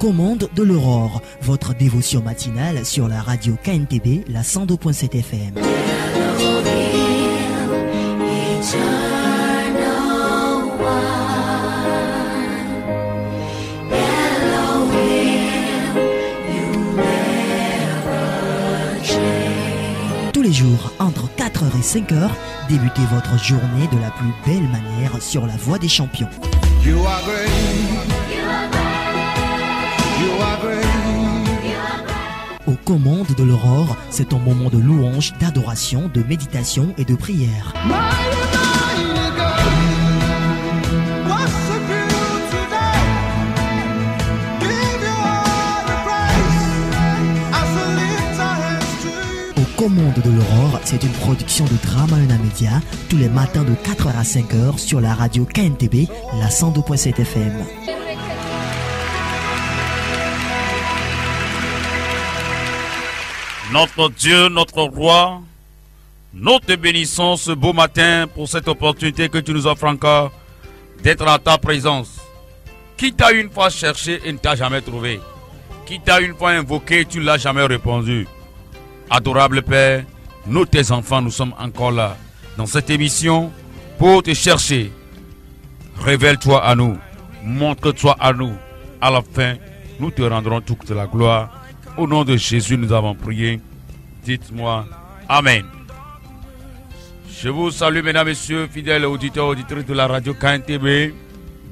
commandes de l'aurore, votre dévotion matinale sur la radio KNTB, la 102.7 FM. Tous les jours, entre 4h et 5h, débutez votre journée de la plus belle manière sur la voie des champions. You are great. You are great. Aux commandes de l'aurore, c'est un moment de louange, d'adoration, de méditation et de prière. Aux commandes de l'aurore, c'est une production de Drama Una Media, tous les matins de 4h à 5h sur la radio KNTB, la 102.7 FM. Notre Dieu, notre roi, nous te bénissons ce beau matin pour cette opportunité que tu nous offres encore d'être à ta présence. Qui t'a une fois cherché et ne t'a jamais trouvé? Qui t'a une fois invoqué et tu ne l'as jamais répondu? Adorable Père, nous tes enfants, nous sommes encore là dans cette émission pour te chercher. Révèle-toi à nous, montre-toi à nous. À la fin, nous te rendrons toute la gloire. Au nom de Jésus, nous avons prié. Dites-moi Amen. Je vous salue, mesdames, messieurs, fidèles auditeurs, auditrices de la radio KNTB,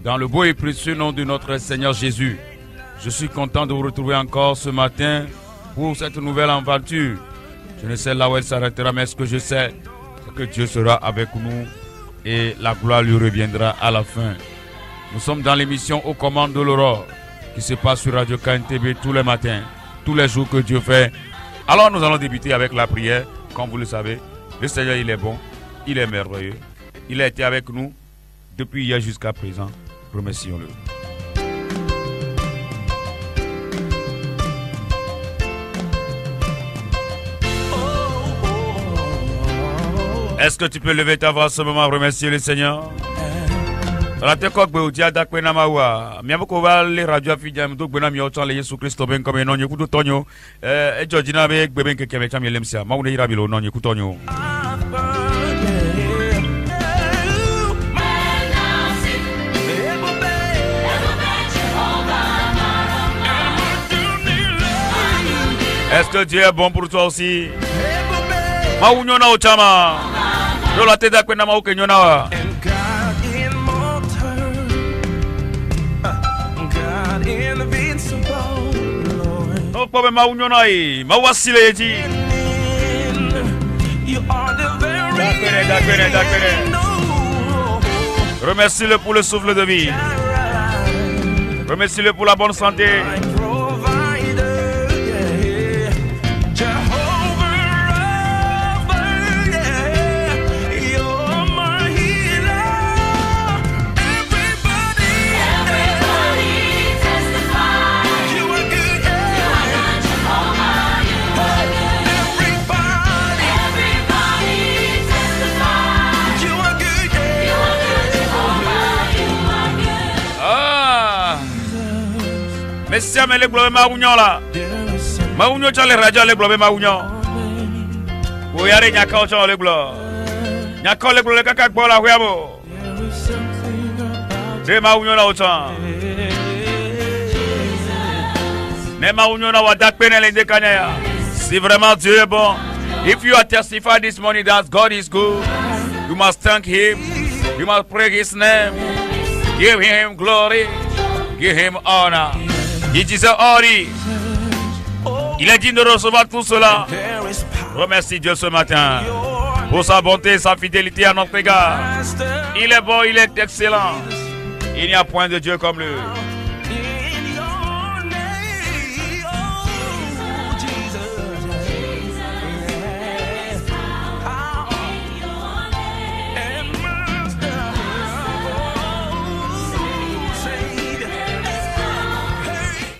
dans le beau et précieux nom de notre Seigneur Jésus. Je suis content de vous retrouver encore ce matin pour cette nouvelle aventure. Je ne sais là où elle s'arrêtera, mais ce que je sais, c'est que Dieu sera avec nous et la gloire lui reviendra à la fin. Nous sommes dans l'émission Aux commandes de l'aurore qui se passe sur Radio KNTB tous les matins, tous les jours que Dieu fait. Alors nous allons débuter avec la prière. Comme vous le savez, le Seigneur il est bon, il est merveilleux. Il a été avec nous depuis hier jusqu'à présent. Remercions-le. Est-ce que tu peux lever ta voix à ce moment, remercier le Seigneur? La teko gbe odia dakwe na mawa miaboko va le radio afija mdo gbe na mi otan le Yesu Kristo ben comme no nyekudo tonyo ejojina be gbe ben keke me cham yelemsia ma wona ira bi lo no nyekudo tonyo. Est-ce que Dieu est bon pour toi aussi? Ma unyona ochama do la te dakwe na ma ukenyona wa. Remercie-le pour le souffle de vie. Remercie-le pour la bonne santé. Messia me le globe ma unyo la. Ma unyo chale radio le globe ma unyo. O yare nyaka o chale globe. Nyaka le globe kaka gbo la hwabo. De ma unyo na o chan. Ne ma unyo na wa dak pene le de kanya. Si vraiment Dieu est bon. If you are testifying this morning that God is good, you must thank him. You must praise his name. Give him glory. Give him honor. Il disait Ori. Il est digne de recevoir tout cela. Remercie Dieu ce matin pour sa bonté et sa fidélité à notre égard. Il est bon, il est excellent. Il n'y a point de Dieu comme lui.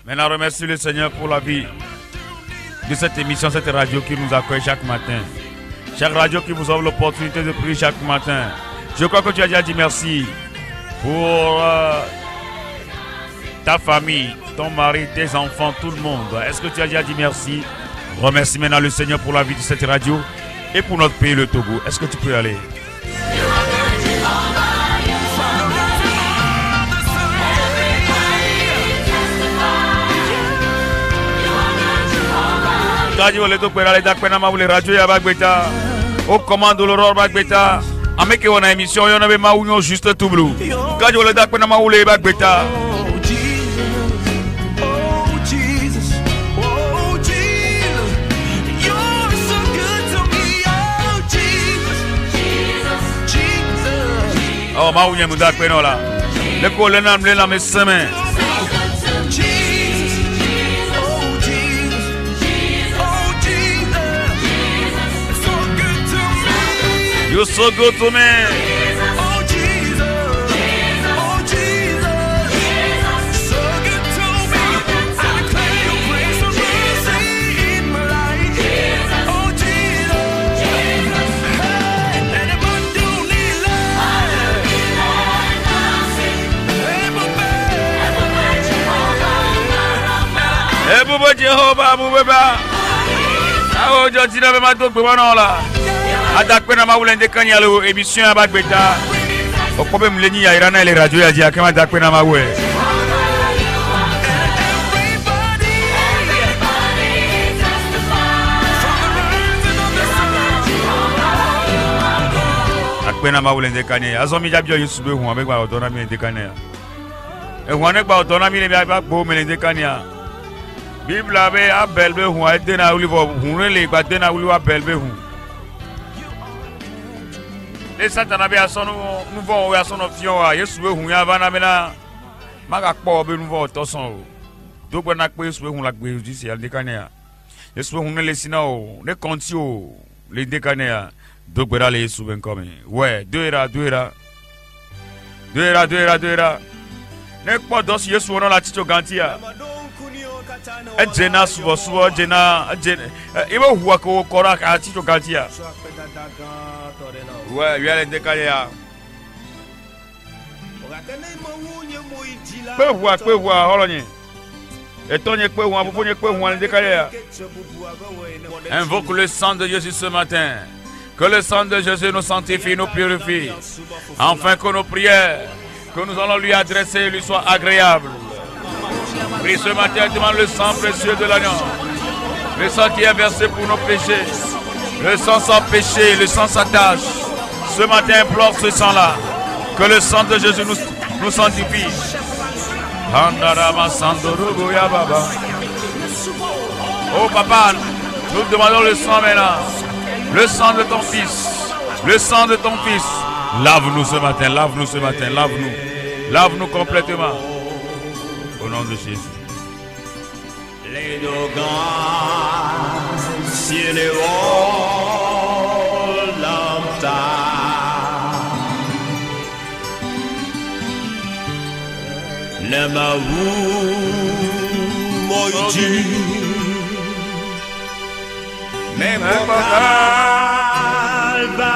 Maintenant, remercie le Seigneur pour la vie de cette émission, cette radio qui nous accueille chaque matin. Chaque radio qui vous offre l'opportunité de prier chaque matin. Je crois que tu as déjà dit merci pour ta famille, ton mari, tes enfants, tout le monde. Est-ce que tu as déjà dit merci? Remercie maintenant le Seigneur pour la vie de cette radio et pour notre pays, le Togo. Est-ce que tu peux y aller? Radio le Togo la dakpena ma wule radio ya bagbeta. Au commande l'aurore bagbeta. Ameke wana émission yo na be ma union juste tout bleu. Radio le dakpena ma wule bagbeta. Oh, ma ouye mou dak peno la. Le ko le nan mle la me semen. You're so good to me. Bouba Jehovah, Bouba. Ah, je dis la même chose pour moi là. Adak pena ma wulende kanyalo émission à Bagbeta. Au problème le ni Irana les radios a dit à comment adak pena ma wé. Akpena ma wulende kanya. Azomi jabio yusube hu avec ba autonomie de kanya. E hu anek ba autonomie le ba bo melende kanya. Bible avait à belbe hu a été na ulivo hu le ba de na ulivo a belbe hu. Les Satan avait à son nouveau à son option à Yesu hu ya va na mena maga kpo be nouveau toson. Donc on a que Yesu hu la gbe justice al de kanya. Yesu hu ne le sinao ne kontio le de kanya. Donc bera le Yesu ben comme. Ouais, deux era. Ne kpo dos Yesu on la tito gantia. Ejena subo jena ibo huwa ko kora ka tito gantia. Ouais, lui allait décaler. Peut voir, Hollandais. Et ton yek peut voir, vous pouvez voir, décaler. Invoque le sang de Jésus ce matin. Que le sang de Jésus nous sanctifie, nous purifie. Afin que nos prières que nous allons lui adresser lui soient agréables. Prie ce matin, demande le sang précieux de l'agneau. Le sang qui est versé pour nos péchés. Le sang sans péché, le sang sans tache. Ce matin, implore ce sang-là. Que le sang de Jésus nous sanctifie. Oh papa, nous demandons le sang maintenant. Le sang de ton fils. Le sang de ton fils. Lave-nous ce matin, lave-nous. Lave-nous complètement. Au nom de Jésus. Les dogans, ciel et haut, le maou, moïdi, mais mon Calvary,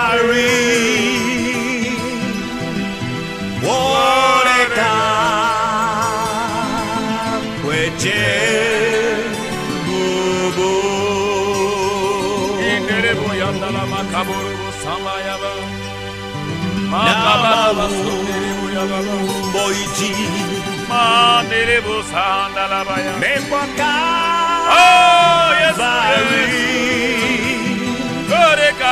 Wareka, Kwete, Bobo, Inderebo yandala makaburu samayaba. Moïdi, Manderebo sandala baya. mais mon Calvary. Oh yes, Oreka.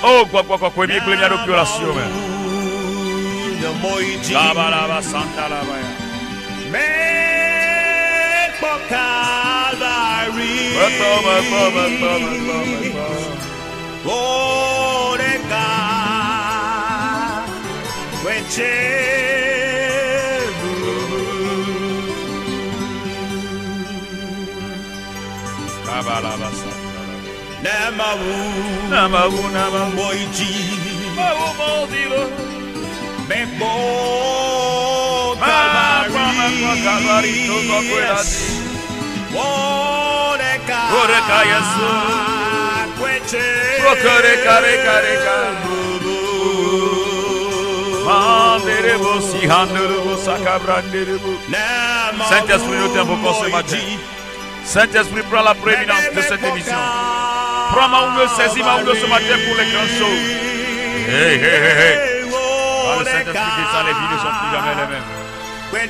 Oh, quoi, bien que la violation. Lava, Santa Lava. Mais pour Calvary, oh, les gars, Saint-Esprit, nous t'invoquons ce matin. Saint-Esprit, prends la prééminence de cette émission. Prends ma ouïe, saisis-moi ce matin pour les grandes choses. Hey, hey, hey, hey. Quand le Saint-Esprit descend, les vies ne sont plus jamais les mêmes. Les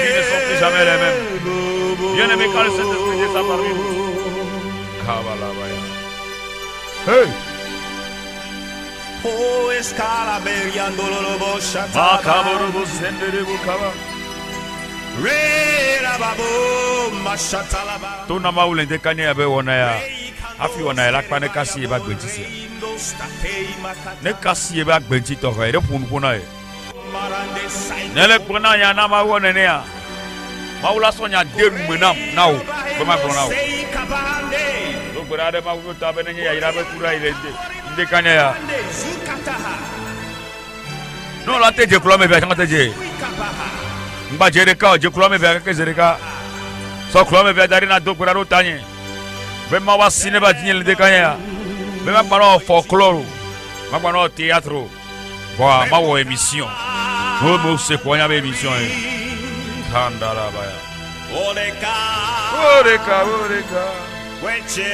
vies ne sont plus jamais les mêmes. Bien-aimé, quand le Saint-Esprit descend parmi nous. Hey! Oh, escalaberiando lo boshata. Makaborobo senderebo kaba. Rera babo mashatalaba. Tona maule ndekane abe wona ya. Afi wona ya lakpa ne kasi eba gbentisi. Ne kasi eba gbenti to re de punu puna e. Ne le prona ya na ma wona ne ya. Maula sonya de menam nawo. Be ma prona wo. Do grade ma wo ta be ne ya ira be kura ile ndekane ya. Non la te je klome be changa te je. Mba jereka je klome be ke jereka. So klome be dari na do kura ro tanye. Be ma wa cinema dinye ndekane ya. Be ma paro folklore. Ma paro théâtre. Boa ma wo émission. No mo se ponya be émission e. Kandara baya. Oreka. Oreka oreka. Weche.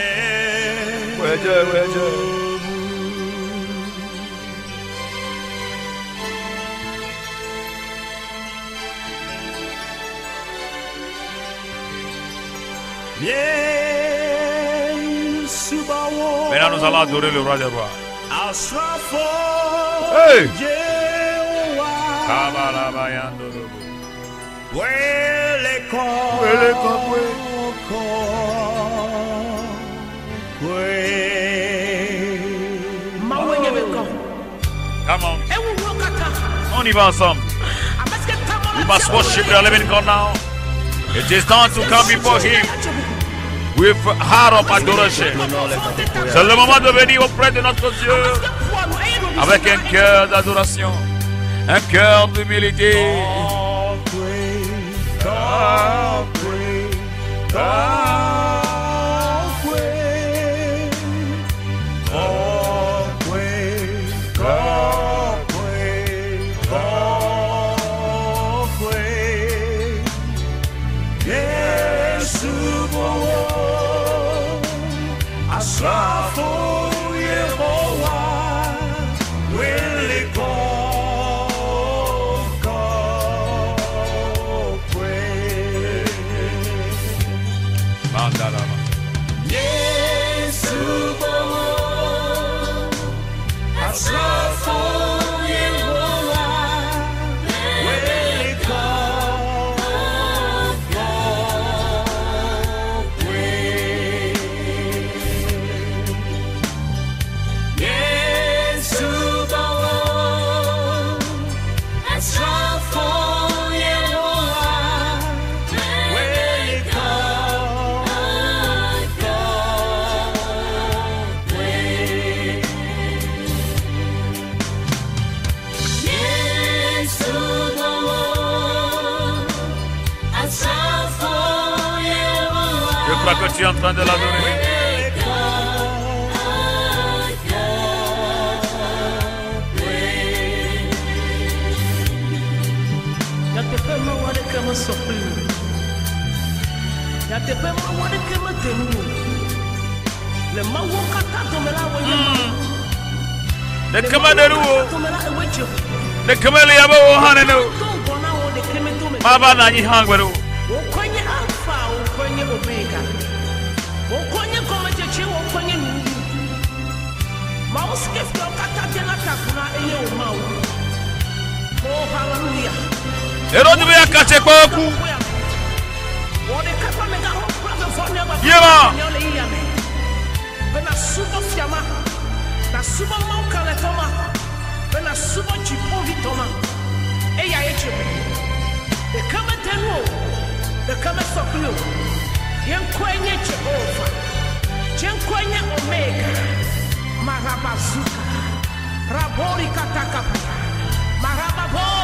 Maintenant nous allons adorer le roi des rois. Hey! Come on. On y va ensemble. We must worship the living God now. It is time to come before Him with heart of adoration. C'est le moment de venir auprès de notre Dieu avec un cœur d'adoration, un cœur d'humilité. Je crois que tu es en train de l'adorer.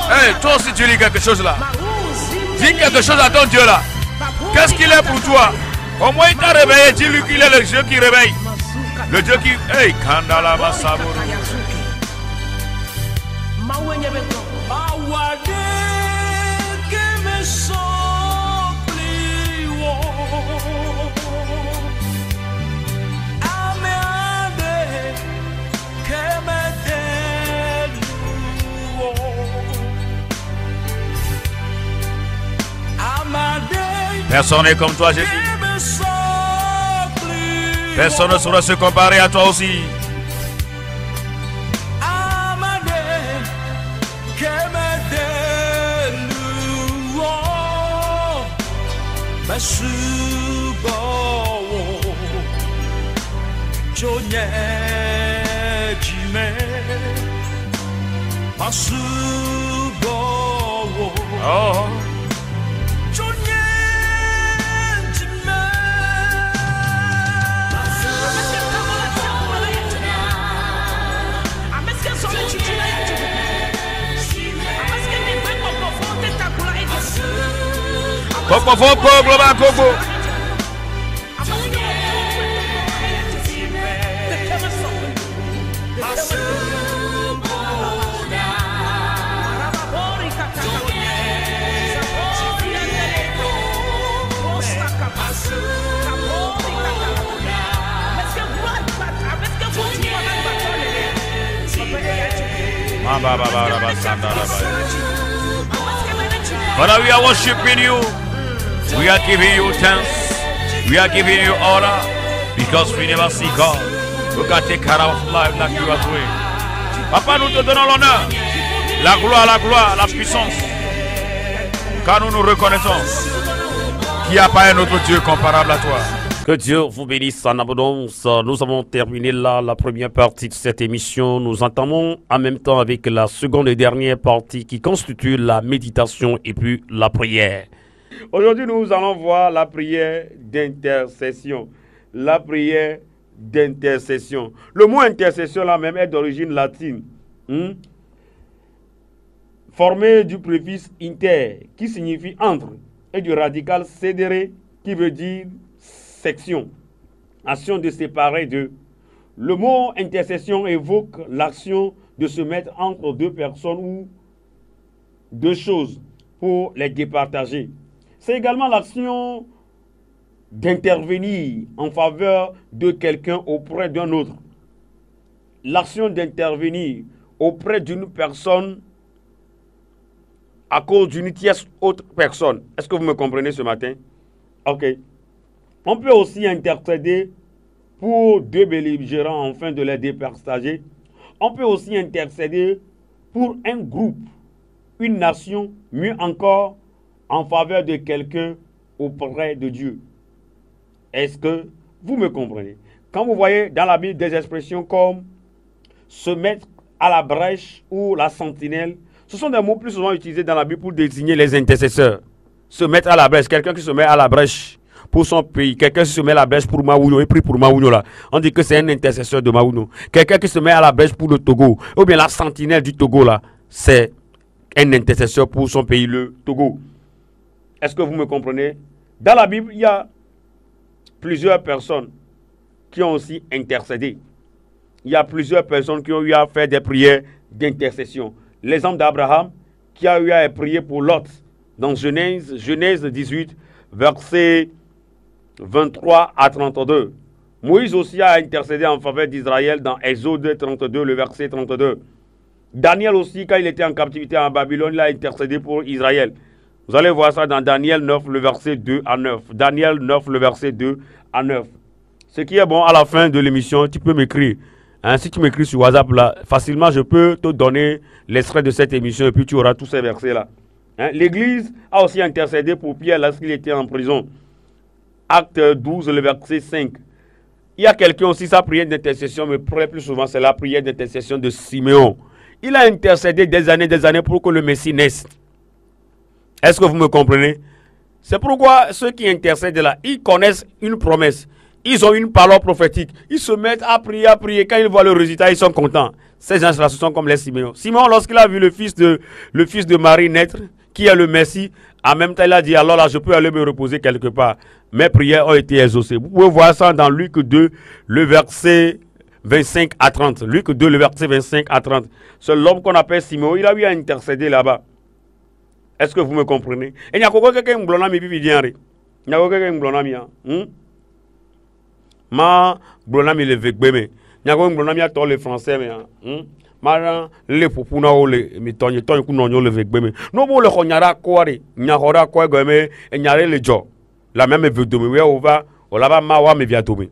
Hey, toi aussi tu lis quelque chose là. Dis quelque chose à ton Dieu là. Qu'est-ce qu'il est pour toi? Au moins il t'a réveillé, dis-lui qu'il est le Dieu qui réveille. Le Dieu qui... Hey, Kandala Masaboro. Personne n'est comme toi, Jésus. Personne ne saurait se comparer à toi aussi. Oh. Popo Fopo, Global Kobo. Father, we are worshiping you. We are giving you thanks. We are giving you honor because we never see God who can take care of life like you are doing. Papa, nous te donnons l'honneur, la gloire, la puissance. Car nous nous reconnaissons qu'il n'y a pas un autre Dieu comparable à toi. Que Dieu vous bénisse en abondance. Nous avons terminé là la première partie de cette émission. Nous entamons en même temps avec la seconde et dernière partie qui constitue la méditation et puis la prière. Aujourd'hui, nous allons voir la prière d'intercession. La prière d'intercession. Le mot intercession là même est d'origine latine. Formé du préfixe inter qui signifie entre et du radical cedere qui veut dire section, action de séparer deux. Le mot intercession évoque l'action de se mettre entre deux personnes ou deux choses pour les départager. C'est également l'action d'intervenir en faveur de quelqu'un auprès d'un autre. L'action d'intervenir auprès d'une personne à cause d'une tierce autre personne. Est-ce que vous me comprenez ce matin? Ok. On peut aussi intercéder pour deux belligérants afin de les départager. On peut aussi intercéder pour un groupe, une nation, mieux encore, en faveur de quelqu'un auprès de Dieu. Est-ce que vous me comprenez? Quand vous voyez dans la Bible des expressions comme se mettre à la brèche ou la sentinelle, ce sont des mots plus souvent utilisés dans la Bible pour désigner les intercesseurs. Se mettre à la brèche, quelqu'un qui se met à la brèche pour son pays, quelqu'un qui se met à la brèche pour Maouno, et prie pour Maouno là. On dit que c'est un intercesseur de Maouno. Quelqu'un qui se met à la brèche pour le Togo, ou bien la sentinelle du Togo là, c'est un intercesseur pour son pays, le Togo. Est-ce que vous me comprenez? Dans la Bible, il y a plusieurs personnes qui ont aussi intercédé. Il y a plusieurs personnes qui ont eu à faire des prières d'intercession. L'exemple d'Abraham qui a eu à prier pour Lot dans Genèse 18, versets 23 à 32. Moïse aussi a intercédé en faveur d'Israël dans Exode 32, le verset 32. Daniel aussi, quand il était en captivité en Babylone, il a intercédé pour Israël. Vous allez voir ça dans Daniel 9, le verset 2 à 9. Daniel 9, le verset 2 à 9. Ce qui est bon, à la fin de l'émission, tu peux m'écrire. Si tu m'écris sur WhatsApp, là, facilement, je peux te donner l'extrait de cette émission et puis tu auras tous ces versets-là. L'Église a aussi intercédé pour Pierre lorsqu'il était en prison. Acte 12, le verset 5. Il y a quelqu'un aussi, sa prière d'intercession, mais plus souvent, c'est la prière d'intercession de Siméon. Il a intercédé des années pour que le Messie naisse. Est-ce que vous me comprenez? C'est pourquoi ceux qui intercèdent là, ils connaissent une promesse. Ils ont une parole prophétique. Ils se mettent à prier, à prier. Quand ils voient le résultat, ils sont contents. Ces gens-là, ce sont comme les Simeon. Simeon, lorsqu'il a vu le fils de Marie naître, qui est le Messie, en même temps, il a dit, alors là, je peux aller me reposer quelque part. Mes prières ont été exaucées. Vous pouvez voir ça dans Luc 2, le verset 25 à 30. Luc 2, le verset 25 à 30. C'est l'homme qu'on appelle Simeon. Il a eu à intercéder là-bas. Est-ce que vous me comprenez? Et il y a quelqu'un qui est un il y a quelqu'un qui est ma blonami le vegbeme nyago blonami ato le français mais mara le popuna o le mi tonye ku no le vegbeme no bo le khonyara kwari nyahora kwa gome nyare le jo la même vedome we ova o la ba ma wa me via domi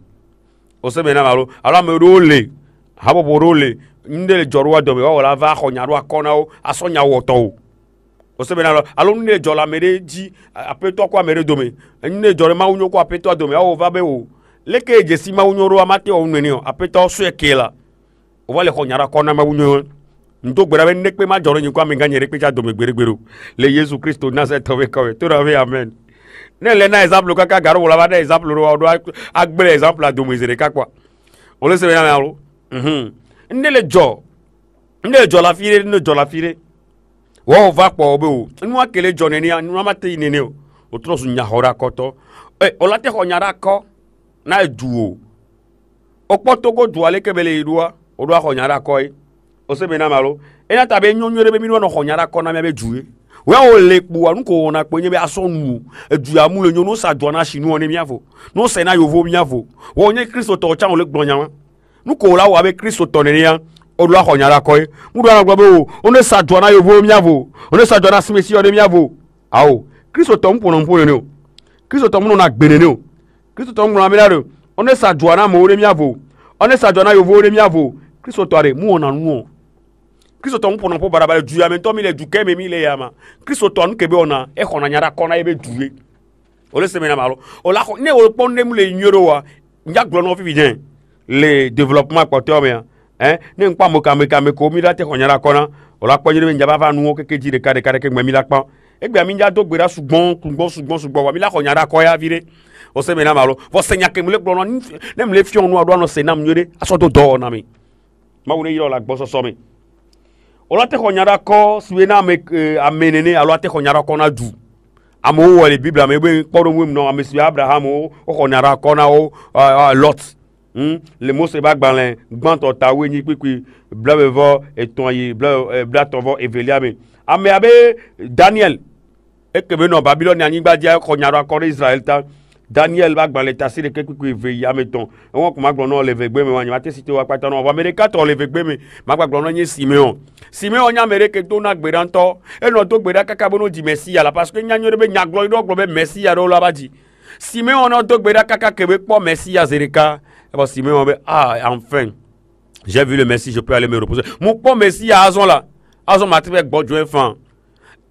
o se mena malo ala me role habo borole nde le jorwa domi o la va khonyaro akona o asonya woto o se mena alo nde jo la mere ji apeto kwa mere domi nde jo ma unyo kwa apeto domi o va be o leke jesi ma unyoro amate o nwenio apeta oso ekela o wale khonyara kona ma unyo ndo gbera be nekpe ma joro nyi kwa me ganyere pe cha do me gberegbero le Yesu Christo na se towe kawe to rave amen ne le na exemple kaka garo la ba na exemple ro do agbere exemple a do mezere kakwa o le se be na alo ne le jo la fire wo va po obe o nwa kele jo ne ni nwa mate ni ne o tro su nya hora koto o la te khonyara ko na duo okpotoko duale kebele idua odwa khonyara koi o se bena malo ena tabe nyonyore be minwa no khonyara kona me be duwe we o lekpu anu ko na penye be asonu edu amule nyono sa dwana shinu oni miavo no se na yovo miavo wo nye Kristo to cha o le gbonyan nu ko la wa be Kristo to ne ya odwa khonyara koi mu do na gbo be o ne sa dwana yovo miavo o ne sa dwana simesi oni miavo awo Kristo to mpono ne o Kristo to mu na gbere ne o Kristo to ngura milaro one sa duana mo ore miavo one sa duana yo ore miavo Kristo to are mu ona nu Kristo to mpono po barabara du ya me to mi le du ke me mi le yama Kristo to anu kebe ona e khona nyara kona ebe duwe ole se me na malo ola ko ne o pon ne mu le nyoro wa nya glo no fi bien le développement porteur me ne npa mo kame ko mi la te khonyara kona ola ko jere me njaba fa nu o keke ji de kare ke me mi la pa egbe mi nja do gbera sugbon wa mi la khonyara ko ya vire o se mena malo vo senya ke mule gbono ne mle fion no ado no senam nyore aso do na mi ma woni yiro la gboso so mi o la te khonyara ko suena me amenene alo te khonyara ko na du amo wo le biblia me be kporo mu no amesi Abraham o khonyara ko na o Lot le mo se ba gbanlen gban to tawe ni pipi blabevo etonye blatovo evelia me ame abe Daniel e ke be no Babylone ani gba dia khonyara ko Israel ta Daniel va gba l'état si de quelque veille à meton on ko maglono le vegbe me wanya mate cité wa pata no America to le vegbe me maglono nye Simeon nya America to na gberanto e no to gbera kaka bono di Messia la parce que nya nyore be nyaglo do glo be Messia do la baji Simeon no to gbera kaka kebe po Messia zereka e ba Simeon be enfin j'ai vu le Messie, je peux aller me reposer mon po Messia azon mate be gbojo enfant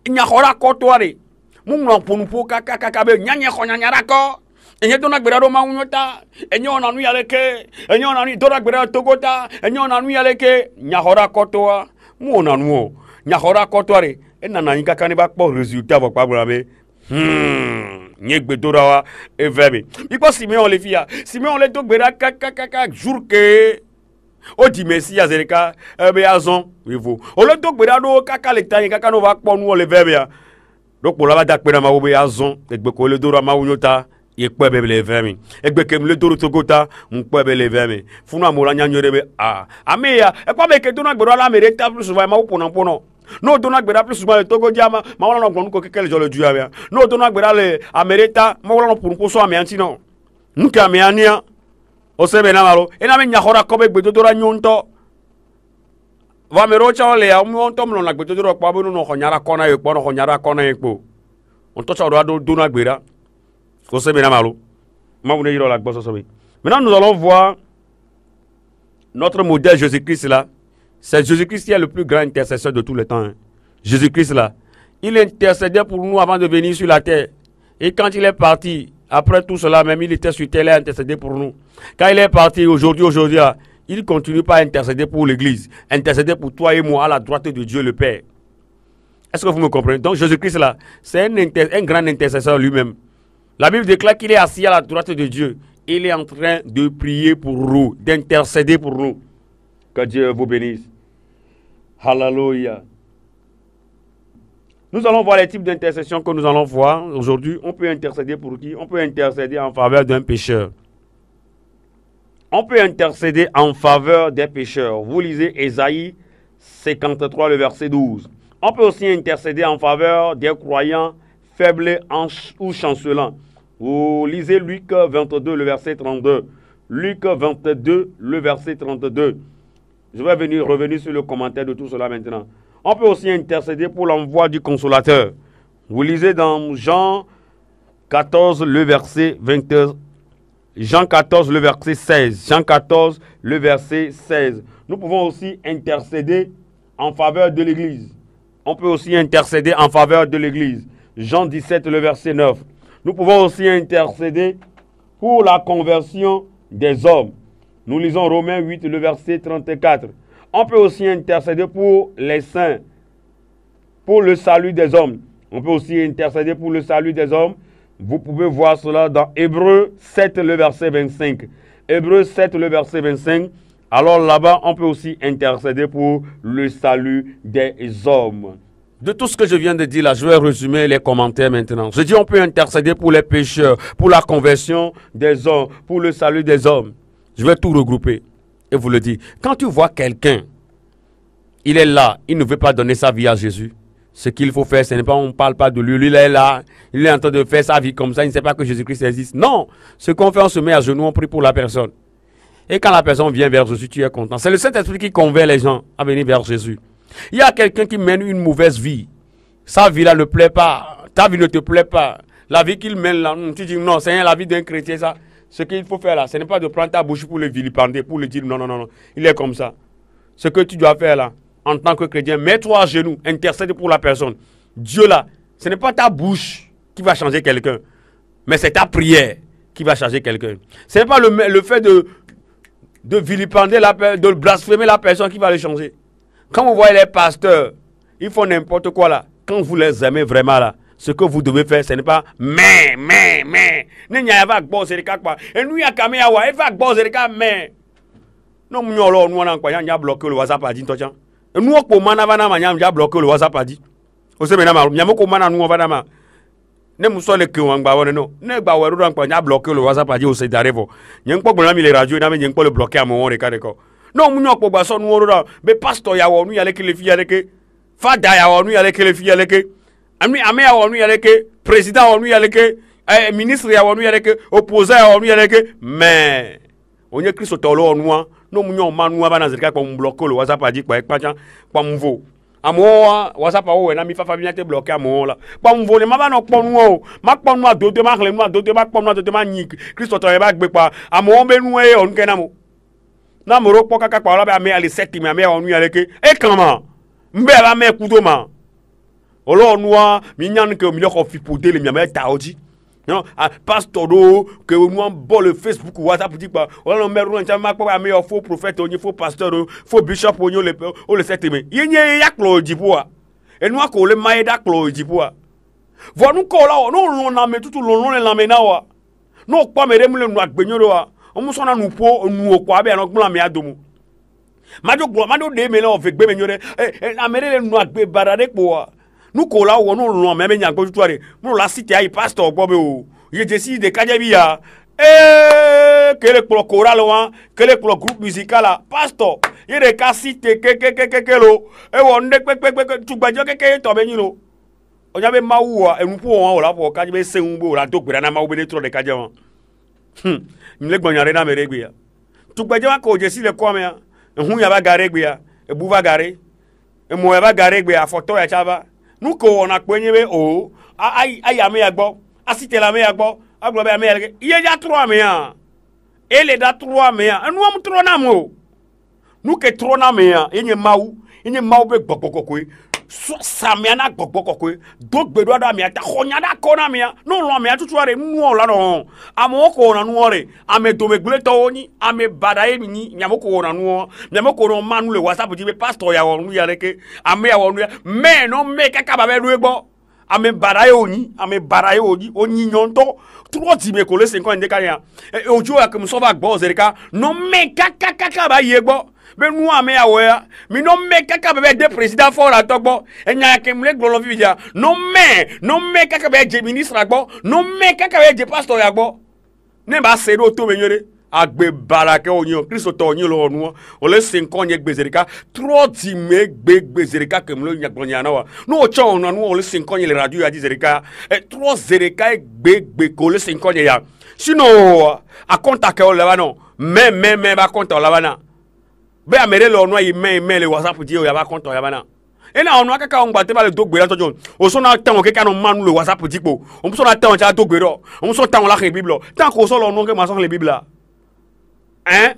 nya khora kotoare mun no ponu po kaka be nya nya khonyanyara ko enye dona gbera do ma unyota enye ona nu yaleke enye ona nu dona gbera togota enye ona nu yaleke nyahora kotoa mu ona nu nyahora kotoare enana yin kaka ni ba po résultat bo pa brabe nye gbedora wa evebe because Simeon le fia Simeon le to gbera kaka jour que o di Messia zereka be azon wivo o le to gbera do kaka le tan kaka no va po nu le vebe ya donc pour la ba dak pe na ma wo be azon egbe ko le dora ma unyota yekpe be le vemi egbe kem le doro togota mkpe be le vemi funu amola nyanyore be ameya ekwa be ke dona gbero la mere ta plus souvent ma upona pono no dona gbera plus souvent le togo diama ma wala no gbonu ko kekele jolo du ya no dona gbera le amereta ma wala no pour ko so ame antino nka ame ania o sebe na malo ena me nyahora ko be gbe dora nyonto va me rocha le ya mo onto mlo na gbe dora pa bo no khonyara kona ye po no khonyara kona ye po onto cha do dona gbera. Maintenant, nous allons voir notre modèle Jésus-Christ là. C'est Jésus-Christ qui est le plus grand intercesseur de tous les temps. Hein. Jésus-Christ là. Il intercédait pour nous avant de venir sur la terre. Et quand il est parti, après tout cela, même il était sur terre, il a intercédé pour nous. Quand il est parti aujourd'hui là, il continue pas à intercéder pour l'église. Intercéder pour toi et moi à la droite de Dieu le Père. Est-ce que vous me comprenez? Donc Jésus-Christ là, c'est un grand intercesseur lui-même. La Bible déclare qu'il est assis à la droite de Dieu. Il est en train de prier pour nous, d'intercéder pour nous. Que Dieu vous bénisse. Hallelujah. Nous allons voir les types d'intercession que nous allons voir aujourd'hui. On peut intercéder pour qui? On peut intercéder en faveur d'un pécheur. On peut intercéder en faveur des pécheurs. Vous lisez Ésaïe 53, le verset 12. On peut aussi intercéder en faveur des croyants faibles ou chancelants. Vous lisez Luc 22, le verset 32. Luc 22, le verset 32. Je vais revenir sur le commentaire de tout cela maintenant. On peut aussi intercéder pour l'envoi du consolateur. Vous lisez dans Jean 14, le verset 22. Jean 14, le verset 16. Jean 14, le verset 16. Nous pouvons aussi intercéder en faveur de l'Église. On peut aussi intercéder en faveur de l'Église. Jean 17, le verset 9. Nous pouvons aussi intercéder pour la conversion des hommes. Nous lisons Romains 8, le verset 34. On peut aussi intercéder pour les saints, pour le salut des hommes. On peut aussi intercéder pour le salut des hommes. Vous pouvez voir cela dans Hébreux 7, le verset 25. Hébreux 7, le verset 25. Alors là-bas, on peut aussi intercéder pour le salut des hommes. De tout ce que je viens de dire là, je vais résumer les commentaires maintenant. Je dis on peut intercéder pour les pécheurs, pour la conversion des hommes, pour le salut des hommes. Je vais tout regrouper et vous le dire. Quand tu vois quelqu'un, il est là, il ne veut pas donner sa vie à Jésus. Ce qu'il faut faire, ce n'est pas, on ne parle pas de lui. Lui, il est là, il est en train de faire sa vie comme ça, il ne sait pas que Jésus-Christ existe. Non, ce qu'on fait, on se met à genoux, on prie pour la personne. Et quand la personne vient vers Jésus, tu es content. C'est le Saint-Esprit qui convainc les gens à venir vers Jésus. Il y a quelqu'un qui mène une mauvaise vie. Sa vie là ne plaît pas. Ta vie ne te plaît pas. La vie qu'il mène là, tu dis non, c'est la vie d'un chrétien ça. Ce qu'il faut faire là, ce n'est pas de prendre ta bouche pour le vilipender, pour le dire non, non, non, non. Il est comme ça. Ce que tu dois faire là, en tant que chrétien, mets-toi à genoux, intercède pour la personne. Dieu là, ce n'est pas ta bouche qui va changer quelqu'un, mais c'est ta prière qui va changer quelqu'un. Ce n'est pas le fait de vilipender, de blasphémer la personne qui va le changer. Quand vous voyez les pasteurs, ils font n'importe quoi là. Quand vous les aimez vraiment là, ce que vous devez faire, ce n'est pas mais. Ne n'y a pas que c'est le cas quoi. Et nous y a caméra ouais, il va que c'est le cas mais. Non nous on a quoi, y a bloqué le WhatsApp a dit toi tiens. Et nous ko mana bana ma y a bloqué le WhatsApp a dit. O se mena ma, y a ko mana nous on va na ma. Ne mu so le ke wan gba won no. Ne gba we ro y a bloqué le WhatsApp a dit o se darevo. Y a ko gbon mi le radio na me y ko le bloquer à mon record ko. Non mu ko gba so nu ro be pastor ya wo nu ya le ke le fi ya le ke. Fada ya wo nu ya le ke le fi ya le ke. Ami ame ya wo nu ya le ke, président wo nu ya le ke. Ministre ya wonu yaleke opposant ya wonu yaleke mais onye Kristo tolo onua no munyo manu aba na zerika kwa mbloquer le WhatsApp adi kwa ekpacha kwa mvo amo WhatsApp awo na mi fa famille te bloquer amo la kwa mvo le maba no ponu o ma ponu adote ma kle mu adote ma ponu adote ma nyi Kristo to e ba gbe pa amo be nu e on kenamo na mo ro po kaka kwa la ba me ale seti me wonu yaleke e kama mbe ba me kudo ma olo onua mi nyan ke mi ko fi poder le mi ma ta oji. Non, pasteur que nous avons le Facebook ou WhatsApp dit pas on a meilleur un faux prophète on faux pasteur faux bishop on le sait mais il y a clo dipoa et nous ko le maïda clo dipoa voilà nous ko là on a met tout long le lamena wa non pas me remule nous agbenyo wa on mo sona nous po nous ko abe no gbo me adomu majo de me na o fe gbe me nyore na mere nous agbe barade po nous kola ou nous l'on même n'y tout nous la cité ay pasteur bobe o je décide de kadjabia que le choral wa que le groupe musical là pasteur il est ka cité que lo e won de pe tu gbajo que to be yin lo o nya be mawu e nu po won o la po kadje be seun bo la to gbe na mawu be trop de kadje won mi le gbonyare na mere gbe ya tu gbajo ko je si le ko me ya hu ya ba gare gbe ya e bu va gare e mo ya ba gare gbe ya photo ya chava nous ko on a kwenye be o ay ame ya gbo asite la me ya gbo agbo be ame ya il y a 3 me ya ele da 3 me ya nous am 3 na mo nous ke 3 na me ya enye mau be gbogbogo samiana gbogbo kokwe do gbedo ada mi ata khonyada kona mi no lo mi atutu are nu o la no amoko na nu ore ame do megbele to oni ame badaye mi ni nyamoko na nu nyamoko no manu le WhatsApp ji be pastor ya wonu ya reke ame ya wonu me no me kaka ba be lu egbo ame badaye oni oni nyonto trop ti me ko le 5 ans ndeka ya ojo ya ke so ba gbo zerika no me kaka ba yegbo be nu ame ya wo ya mi no me kaka be de president for la togbo enya ke mle glolo fi dia no me kaka be je ministre agbo no me kaka be je pastor ya gbo ne ba se do to menyere agbe barake onyo Kristo to onyo lo nu o le 5 ans nye gbezerika trop ti me gbezerika ke mle nya gbonya na wa no cho no o le 5 ans le radio ya di zerika trop zerika gbe ko le 5 ans ya sinon a contact o le ba no me ba contact o la ba na be amere lo no yi me le WhatsApp di o ya ba contact ya ba na ena onu akaka on gbate ba le dogbe la tojo o so na tan o keka no manu le WhatsApp dipo o so na tan o ja dogbe ro o so tan o la ke bible tan ko so lo no ke ma so le bible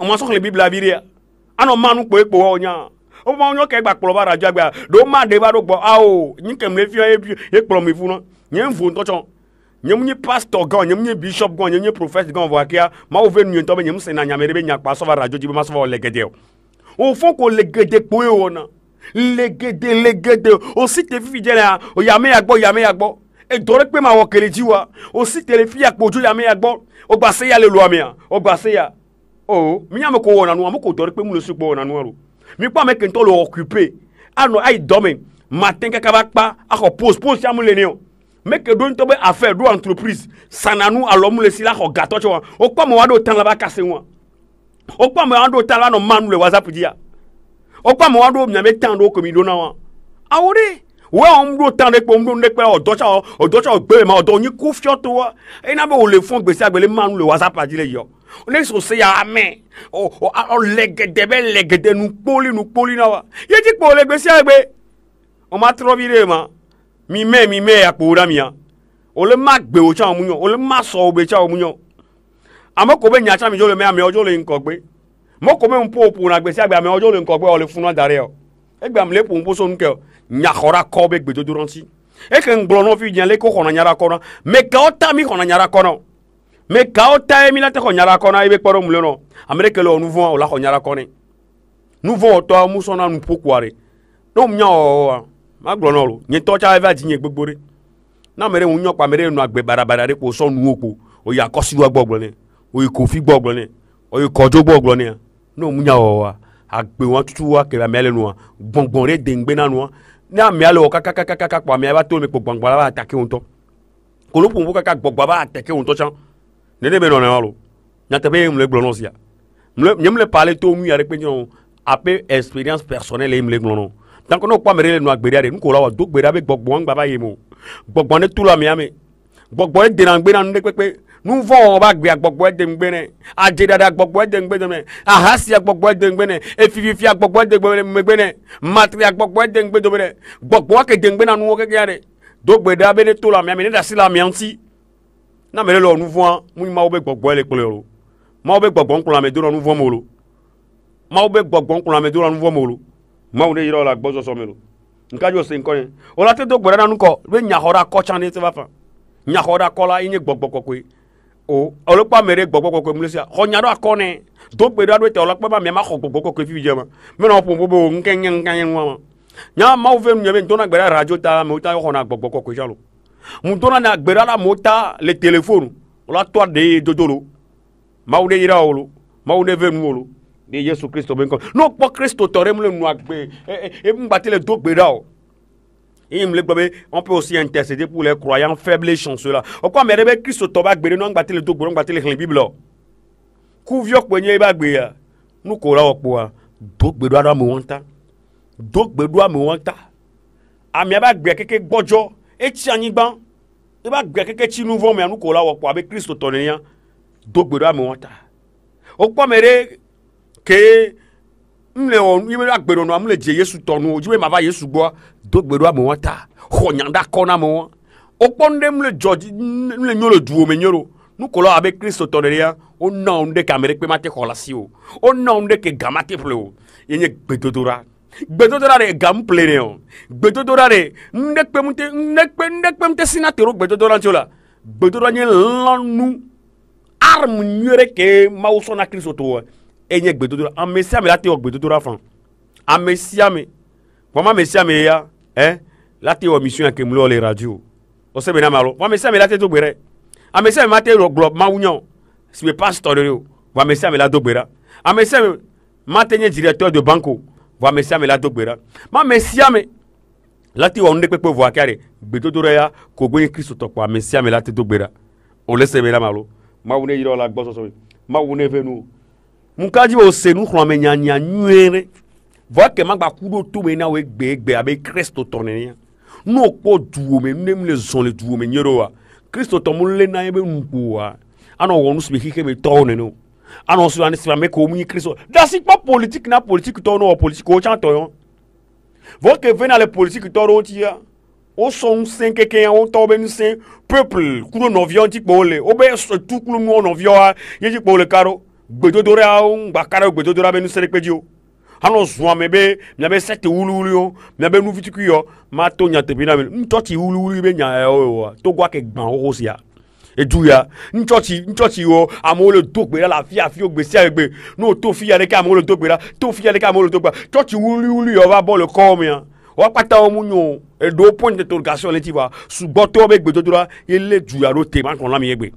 o ma so le bible biria ano manu po epo onya o ma onyo ke gba polo ba rajo agba do ma de ba do gbo a o yin ke mle fi e polo mi fu no yen fu to chon nyem ni pastor gan nyem ni bishop gan nyem ni prophet gan vo akia ma o ve nu to be nyem se na nyamere be nya pa so ba rajo ji be ma so ba legede o fon ko legede po e wona legede o si te fi je na o ya me agbo e dore pe ma wo kele ji wa o si te le fi apo jo ya me agbo o gba se ya le lo amia o gba se ya o mi nya me ko wona nu amoko dore pe mu le supo wona nu ro mi pa me ken to lo occuper ano ai domain matin kaka ba pa ako post ya mu le ni o me ke do nto be affaire do entreprise sananu alo mu le sila ko gato cho o pa mo wa do tan la ba kase won o pa mo wa do tan la no manu le WhatsApp dia o pa mo wa do mi tan do ko mi do na wa awori we on do tan de po mdo ne pe odo cha gbe ma odo yin ku fio to wa e na be o le fun gbese agbele manu le WhatsApp adile yo o le so se ya ame o legede nu poli na wa ye ti po le gbese agbe o ma tro vire ma mi me apo ra mi ya o le ma gbe o cha o muyan o le ma so o be cha o muyan amoko be nya cha mi jo le me ame ojo le nko gbe mo ko me npo na gbese agbe ame ojo le nko gbe o le fun na dare o egba mle po npo so nke nyakora ko be gbe do ranti e ke ngblo no fi jan le ko kona nyara kono me ka ota mi kona nyara kono me ka ota mi la te ko nyara kono ibe poro mle no amerike lo nouveau o la ko nyara kono nouveau to mu so na nu pokuare no mnya o ma gblo no lo nyi to cha eva jinye gbogbore na mere unyo pa mere nu agbe barabara re po so nu opo o ya ko siwa gbogbo ne o ko fi gbogbo ne o ko jo gbogbo ne no mnya o agbe won tutu wa ke ba mele nu gbongbon re dengbe na nu na mi ale o kaka pa mi ba to mi po gbongbon ba attaque on to ko lo po kaka gbogbo ba attaque on to chan ne de be no na lo nya te be mle gblo no sia mle parler to mu ya re pe no apé expérience personnelle e mle gblo no donc no pa mere no agbere are nko la wa do gbere be gbogbo ngba ba ye mo gbogbo ne tu la mi ame gbogbo e de na ngbe na ne pepe nu vo ba gbe gbogbo e de ngbe ne aje dada gbogbo e de ngbe ne ahasi gbogbo e de ngbe ne efififi gbogbo e de ngbe ne matri gbogbo e de ngbe do ne gbogbo ke de ngbe na nu ke yare do gbere abe ne tu la mi ame ne da si la mi anti na mere lo nu vo mu ma obe gbogbo e le pele ro ma obe gbogbo nkun la me do nu vo mo lo ma obe gbogbo nkun la me do nu vo mo lo ma o de yiro la gbozo so melo nka jo se nko o la te do gbere na nko be nya hora ko chan ni te ba fa nya hora ko la yin gbogbo kokwe o olopa mere gbogbo kokwe mu le sia ho nya do akone do gbere do te olopa ba me ma ko gbogbo kokwe fi je ma me no po bo nken wa nya ma o ve mu be ntona gbere radio ta me o ta ho na gbogbo kokwe jalo mu ntona na gbere la mota le téléphone o la to de dodolo ma o de yira olo ma o de ve mu olo de Yesu Kristo benko no po Kristo tore mu le nu agbe e mbati le do gbera o e mle gbe on peut aussi intercéder pour les croyants faibles et chanceux là o kwa mere be Kristo to ba gbere no mbati le do gboro mbati le Bible ku vio penye ba gbe ya nu ko ra opo a do gbedo ara mo wonta do gbedo am wonta ami ba gbe keke gbojo e ti anigban e ba gbe keke ti nouveau me nu ko ra opo abe Kristo to ne yan do gbedo am wonta o kwa mere ke mle on yime agbero no amle je Yesu tonu ojiwe ma ba Yesu gbo do gbero am won ta ho nyanda ko na mo o ponde mle George mle nyolo duo me nyoro nu ko lo abe Kristo toneria o na onde kamere pe mate ko la si o na onde ke gamate ple o yenye gbedodora gbedodora gam pleneo gbedodora nekpe sinatero gbedodora nchola gbedodora nye lanu arme nyere ke mauso na Kristo to enye gbedodora amesia me la te gbedodora fan amesia me mama mesia me ya la te mission ya kemlo le radio o se bena malo mama mesia me la te to gbere amesia me mate globe maunyo si me pastor yo mama mesia me la do gbera amesia me mate nye directeur de banco va mesia me la dogbera ma mesia me lati wa ndekpe pe vo akare gbedodora ya ko gbe Kristo to kwa mesia me lati dogbera o lese me la malo ma wune yiro la gbo so ma wune venu munkaji o senu khlo me nyanya nyere vo ke magba kudo to me na we gbe abe Kristo to ne no po duo me nem le zon le duo me nyero wa Kristo to mu le na ebe nku wa ano wonu sbe hike me to ne no annonce la nest mais comme Christ c'est pas politique na politique to no politique o chanto yo votre que venir les politiques to ro tia o son 5 quelqu'un on to ben 5 peuple kuno no vion ti bole o be tout kuno no vion ye ti bole karo gbedodora on ba karo gbedodora ben se pedio ano zwa mebe nya be set wulu yo nya be nu vitiku yo ma to nya te bi na me to ti wulu be nya o to gwa ke gban o sia eduya nchochi o amole dogbe la fi ogbe si agbe no to fi yale ka amole dogbe la to fi yale ka amole dogbe chochi wuli o va bo le comme ya o pata o munyo e do point d'interrogation le ti va subo to be gbe dodora ile eduya ro te ma kon la mi egbe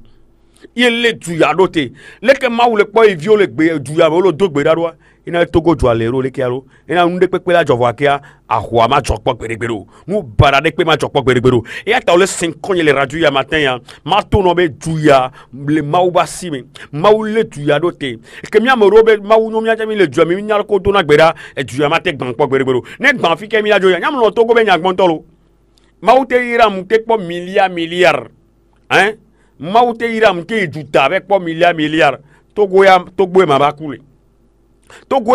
ile eduya ro te le ke ma wule po e viole gbe eduya mo lo dogbe da ro ina togo ju ale ro le ke aro ina nde pepe la jovo akia ahwa ma jokpo gberegbero mu barade pe ma jokpo gberegbero e ata ole 5 le radio ya matin ya ma to no be juya le mauba sime maule juya dote ke mi amoro be mawu mi aja mi le ju mi nyal ko to na gbera e juya ma te gban po gberegbero ne gban fi ke mi ajo ya nyam lo togo be nya gbon tolo maute iram te po milliard maute iram te juta avec po milliard togo e ma ba kule Togo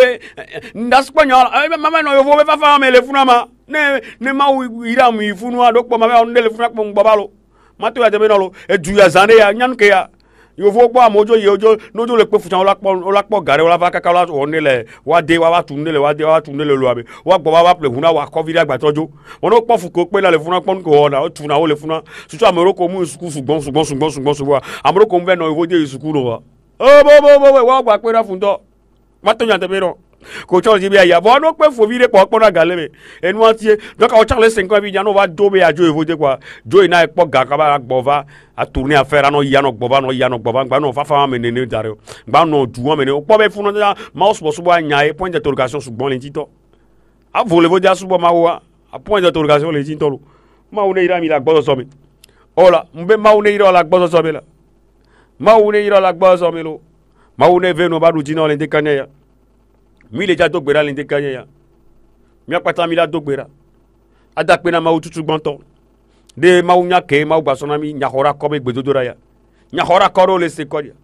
ndaspanyola mama no yovo be fa fa me le funama ne ma ira mu ifunu do po mama on le funama po babalo mato ya tebeno e du ya zane ya nyan ke ya yovo po amojo ye ojo nojo le pe fuchan ola po gare ola va kaka ola onele wa de wa tunele lo abe wa gbo wa ple funa wa covid agba tojo ono po fu ko pe la le funama pon ko ona o tuna o le funama susu amoro ko mu suku sugbon amoro ko mu be no yovo de suku no wa bo wa gba pe na fun do matonya tebero ko cho ji bi aya bo no pe fo vire po na galebe enu antie donc o charles 5 bi jano va dobe ajo evote kwa jo ina po ga ka ba gbova a tourner affaire no ya no gbova gba no fa fa me ne dare gba no duwo me ne o po be funu na mouse bo so bo anya e point d'interrogation sugbon le tito a vole vo dia subo ma wa a point d'interrogation le tito lo ma une ira mi la gbozo so mi ola mbe ma une ira la gbozo so mi la ma une ira la gbozo so mi lo ma une ve no ba du jina le dekanya ya mi le ja dogbera le dekanya ya mi apata mi la dogbera adakpe na ma ututu gbonto de ma unya ke ma ugba sona mi nyahora ko be gbedodora ya nyahora ko ro le se ko ya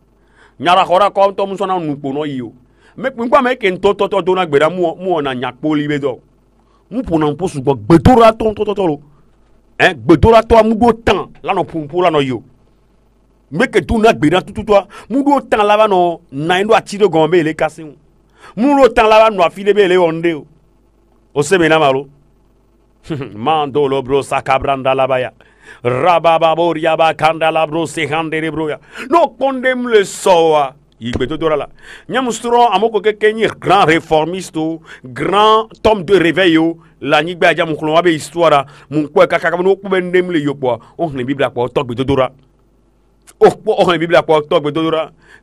nyara hora ko to mu sona nupo no yi o me pingwa me ke nto to do na gbera mu na nyapo li be do mu pona mpo sugbo gbedora to lo gbedora to amugo tan la no pumpu la no yo meke tu na gbera tututua mudo tan lava no na ndo atire gombe le kasin mudo tan lava no afile be le onde o sebe na malo mando lo bro sakabranda labaya rababa boria ba kanda la bro se handere bro ya no condemn le soa igbedodora la nyamustro amoko ke kenyi grand réformiste grand homme de réveil la nyigba ja muklo wabe histoire mun ko kaka no ko bendem le yopo on ne bibla ko tok bedodora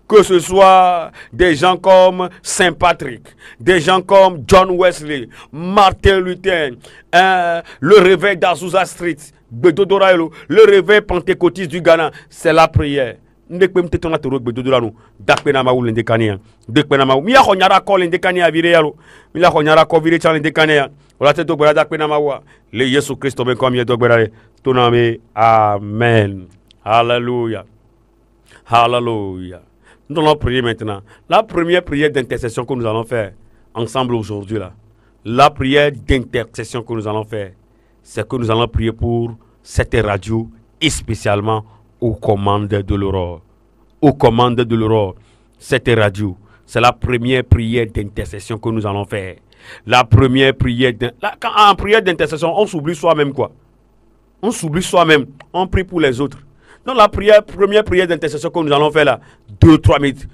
que ce soit des gens comme Saint Patrick, des gens comme John Wesley, Martin Luther, le réveil d'Azusa Street, le réveil pentecôtiste du Ghana, c'est la prière. Ndekpe mtete na toro gbedodora no dakpe na mawu lende kania dekpe na mawu mi ya khonyara ko lende kania vire yalo mi la khonyara ko vire cha lende kania ola te to gbera dakpe na mawu le Yesu Christ ben comme ye to gbera to na me amen. Alléluia. Alléluia. Nous allons prier maintenant. La première prière d'intercession que nous allons faire ensemble aujourd'hui, là, la prière d'intercession que nous allons faire, c'est que nous allons prier pour cette radio et spécialement aux commandes de l'aurore. Aux commandes de l'aurore. Cette radio, c'est la première prière d'intercession que nous allons faire. La première prière, en prière d'intercession, on s'oublie soi-même quoi. On s'oublie soi-même, on prie pour les autres. Dans la première prière d'intercession que nous allons faire là, 2-3 minutes.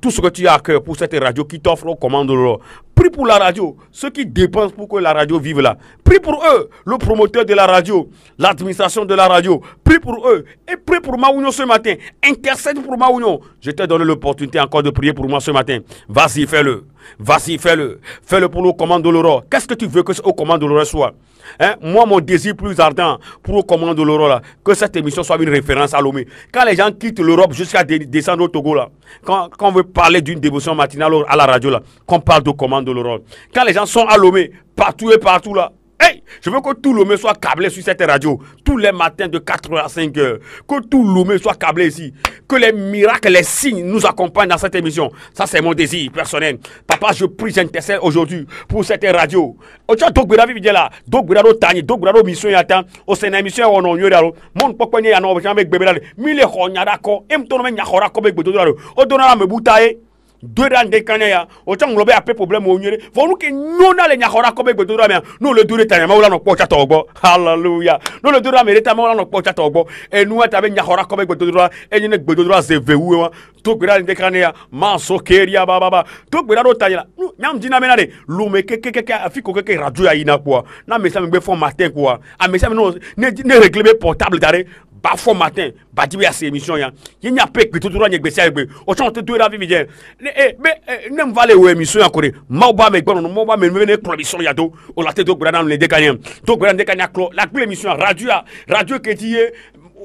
Tout ce que tu as à cœur pour cette radio qui t'offre aux commandes de l'or. Prie pour la radio, ceux qui dépensent pour que la radio vive là. Prie pour eux, le promoteur de la radio, l'administration de la radio. Prie pour eux et prie pour Maounion ce matin. Intercède pour Maounion. Je t'ai donné l'opportunité encore de prier pour moi ce matin. Vas-y, fais-le. Vas-y, fais-le. Fais-le pour le commande de l'Aurore. Qu'est-ce que tu veux que au commande de l'Aurore soit? Hein? Moi, mon désir plus ardent pour le commande de l'Aurore, là, que cette émission soit une référence à Lomé. Quand les gens quittent l'Europe jusqu'à descendre au Togo, là, quand on veut parler d'une dévotion matinale à la radio, là, qu'on parle de commande de l'Aurore. Quand les gens sont à Lomé, partout et partout, là, hey, je veux que tout Lomé soit câblé sur cette radio, tous les matins de 4h à 5h. Que tout Lomé soit câblé ici. Que les miracles, les signes nous accompagnent dans cette émission. Ça, c'est mon désir personnel. Papa, je prie, j'intercède aujourd'hui pour cette radio. Ocha dogbera vivi là, dogbera ro tani, dogbera ro mission yata, o sena émission on on yoro. Mon pokoni ya no jambe gbebera. Mile khonyada ko, em tono me nyakora ko be gbedo do. O dona me butaye. Deux ans de canaya, autant nglobe a peu problème au nyere. Vonu ke nyona le nyakora ko be gbedo do me. No le dure tanya ma wala no pocha togbo. Hallelujah. No le dure me reta ma wala no pocha togbo. E nu ta be nyakora ko be gbedo do e nyene gbedo do ze vewu wa. To gbera de canaya, ma so keria baba. To gbera do tanya. Nyam dina me na de. Lume ke afiko ke radio ya ina quoi. Na me sa me be fo matin quoi. A me sa me no ne régler portable dare. Ba fo matin, ba dibe à ces émissions ya. Y nya pe tout droit nyegbe sia egbe. O chon te la vie bien. Ne me vale ou émission encore. Ma ba me gbono, mo ba me ne promission ya do. O la te do gbra dans le décanien. Do gbra décanien clo. La émission radio que ti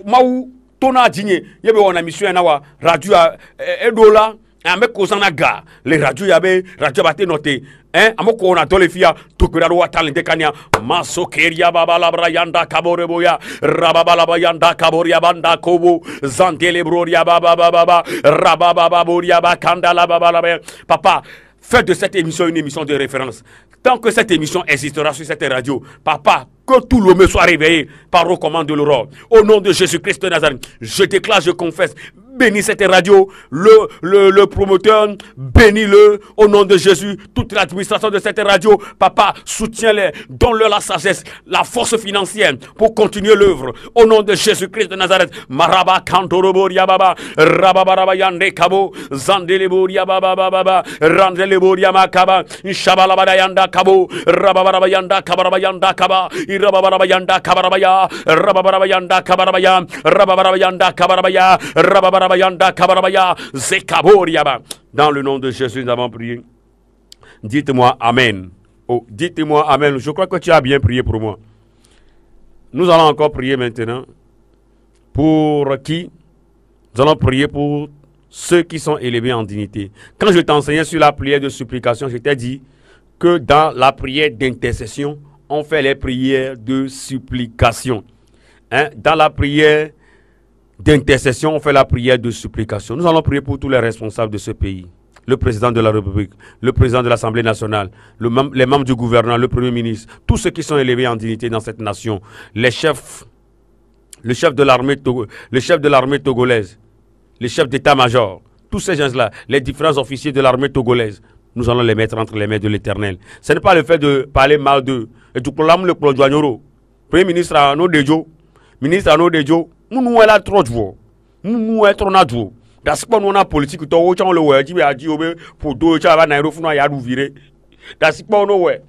ma ou tona digné. Yebe on émission na wa radio edola. Ame kozana ga les radio yabe radio bate noté hein amoko on a dans les filles tokura ro talent kanya maso keria baba la brayanda kabore boya rababa la bayanda kaboria banda kobo zantele broria baba baba rababa baboria bakanda la baba la papa. Faites de cette émission une émission de référence. Tant que cette émission existera sur cette radio, papa, que tout l'homme soit réveillé par le commande de l'Aurore. Au nom de Jésus-Christ de Nazareth, je déclare, je confesse, bénis cette radio, le promoteur, bénis-le, au nom de Jésus, toute l'administration de cette radio, papa, soutiens-les, donne-leur la sagesse, la force financière pour continuer l'œuvre. Au nom de Jésus-Christ de Nazareth, Maraba Kantoroboria Baba, Rababaraba Yande Kabo, Zandeleboria Baba Baba, Randeleboria Makaba, Shabalabada Yanda Kabo, Rababaraba Yanda Kabaraba Yanda Kaba, Rababaraba Yanda Kabarabaya, Rababaraba Yanda Kabarabaya, Rababaraba Yanda Kabarabaya, Rababaraba Yanda Kabarabaya, Zekaboriaba. Dans le nom de Jésus, nous avons prié. Dites-moi Amen. Oh, dites-moi Amen. Je crois que tu as bien prié pour moi. Nous allons encore prier maintenant. Pour qui? Nous allons prier pour ceux qui sont élevés en dignité. Quand je t'enseignais sur la prière de supplication, je t'ai dit que dans la prière d'intercession, on fait les prières de supplication. Hein? Dans la prière d'intercession, on fait la prière de supplication. Nous allons prier pour tous les responsables de ce pays. Le président de la République, le président de l'Assemblée nationale, les membres du gouvernement, le premier ministre, tous ceux qui sont élevés en dignité dans cette nation, les chefs, le chef de l'armée togolaise, les chefs d'état-major, tous ces gens-là, les différents officiers de l'armée togolaise, nous allons les mettre entre les mains de l'Éternel. Ce n'est pas le fait de parler mal d'eux. Et tout le monde, Premier ministre à nos déjo, ministre à nos déjo, nous là trop de voix. Nous trop na voix. Parce que nous on a politique, tout le monde le voit, tu vas dire pour deux, tu vas naïro funa ya virer. Parce que nous ouais.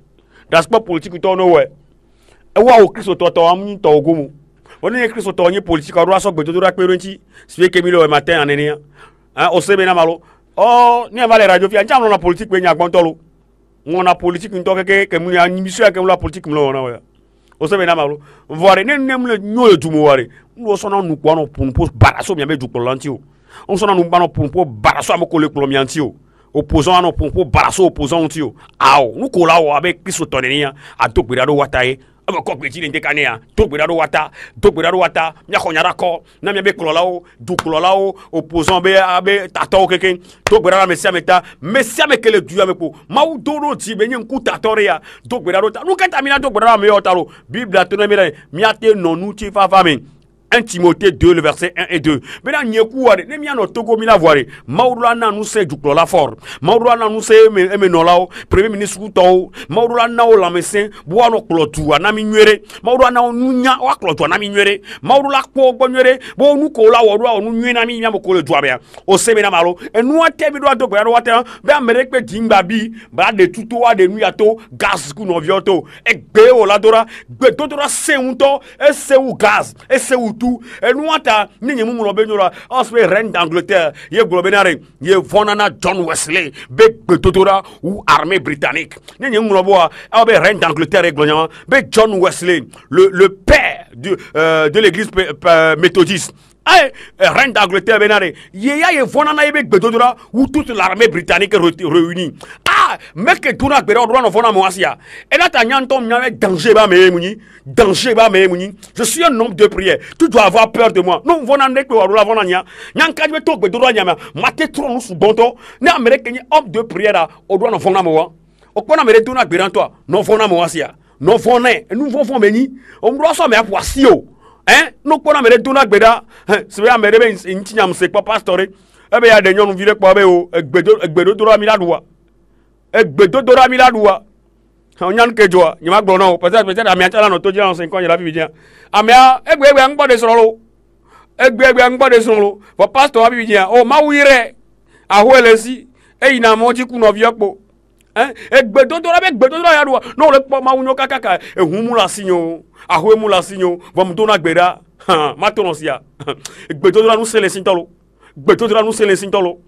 Parce que politique tout nous ouais. Et wa au Christ to amni to gomu. On est Christ to ni politique ro aso gbedo ra perenti. C'est que milo matin en enia. Hein, o sebe na malo. Oh, ni avale radio fi ancha na politique pe nya gbontolo. On a politique nto que mu ya mission que la politique mlo na wa. O sebe na malo. Voir ne le nyo du mo ware. Nous sonna nous kwa no pour baraso mi ame du kolanti o. On sonna nous ba no pour baraso amoko le kolomyanti o. Opposant no pour baraso opposant ti o. Ao, nous kola o avec Christ to nenia a to gbera do watae. Aba ko pe ti le ndekanea to gbera do wata nya khonyara ko na mi be klolao du klolao opposant be abe tato keken to gbera mesia me kele du amepo ma u doro ti be nyen ku tatoria to gbera do ta nu kenta mi na to gbera me otaro bible to na mi ate no nu ti fa fa mi 1 Timothée 2, le verset 1 et 2. Maintenant, nyekuare, ne miano togo mina voire. Maurula na nous se du la fort. Maurula na nous se emenolao, premier ministre Kuto. Maurula na o la mesin, boano clotua na minwere. Maurula na nunya wa clotua na minwere. Maurula ko bonwere, bo nu ko la wo nu nwe na mi nyamo ko le doabea. O se mena malo. E nu ate bi do ato ko ya wate. Be amerique pe dimba bi, ba de tuto wa de nuyato, gaz ku no vioto. E gbe o la dora, gbe dodora se unto, e se u gaz, e se u tout et nous ata ni nyemu mo benyora on se reine d'Angleterre ye globenare ye vonana John Wesley be totora ou armée britannique ni nyemu mo boa be reine d'Angleterre glonya be John Wesley le père de l'église méthodiste. Hey, reine d'Angleterre benare ye vonana ye be totora ou toute l'armée britannique réunie. Ah, mec que tout n'a pas droit de faire moasia. Et là, tu as un danger, je suis un homme de prière. Tu dois avoir peur de moi. Non, vous n'en êtes pas là, vous n'en êtes pas là. Vous n'en êtes pas là. Vous n'en êtes pas homme de prière. Vous n'en êtes pas là. Vous n'en êtes pas là. Non, vous n'en êtes pas là. Non, vous n'en êtes pas là. Nous vous venir. On doit s'en mettre à si haut. Hein? Nous n'en êtes pas là. C'est vrai, c'est pas pasteur. Eh bien, il y a des gens qui vivent pour eux. Bedo miladua onyan kejoa nyima gbono peut-être amia tala no toji en 5 ans la bibidien amia egbe ngbo de solo for pastor bibidien o mawire ahwelesi eyina moji ku no viokpo egbe dodora ya dua no le po mawunyo kakaka ehun mu la sinyo ahwe mu la sinyo vom to na gbeda matonosia egbe dodora nu sele sintolo gbe dodora nu sele sintolo.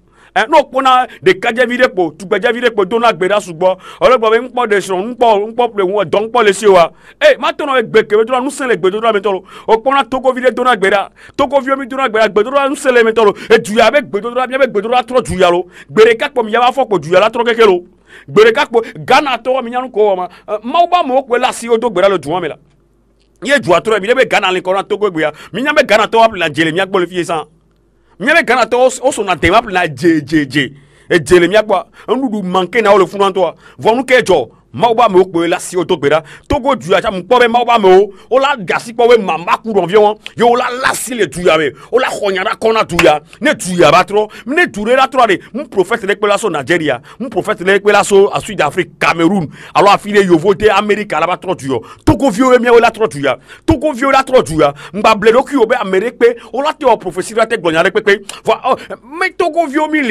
Non, on a des cas de vidéo pour tout cas de vidéo pour donner à sous-bois. Alors, on va des choses, on peut donc pas les sioa. Eh, maintenant, avec Beck, nous sommes les Bedora métalo. On a Togo vidéo donner à Beda. Togo vieux donner à Beda. Bedora, nous sommes les métalo. Et tu avec Bedora, bien avec Bedora trop du yalo. Bereka comme Yava Foko du yala trop kekelo. Bereka pour Ghana to minyanu ko ma. Mauba mo ko la si odo Beda le jouan mais là. Yé joua trop, il est Ghana les corans Togo Bia. Minyame Ghana to la Jérémie ak bolifie ça. Miame Ghana to o son antema na JJJ et Jérémie quoi on nous manquer na le fond en toi vont nous kejo mauba me ko la si o to gbera Togo du aja mo be mauba me o la gasi ko we mama ku environ yo la si le tuya be o la khonyara kona tuya ne tuya ba tro ne touré la tro de mon prophète le la so Nigeria mon prophète le la so à Sud Afrique Cameroun alors affilé yo voter Amérique la ba tro tuyo Togo vieux mi o la tro tuya Togo vieux la tro tuya mba bledo ki o be Amérique pe o la te o prophétie la te glonyare pe mais Togo vieux mi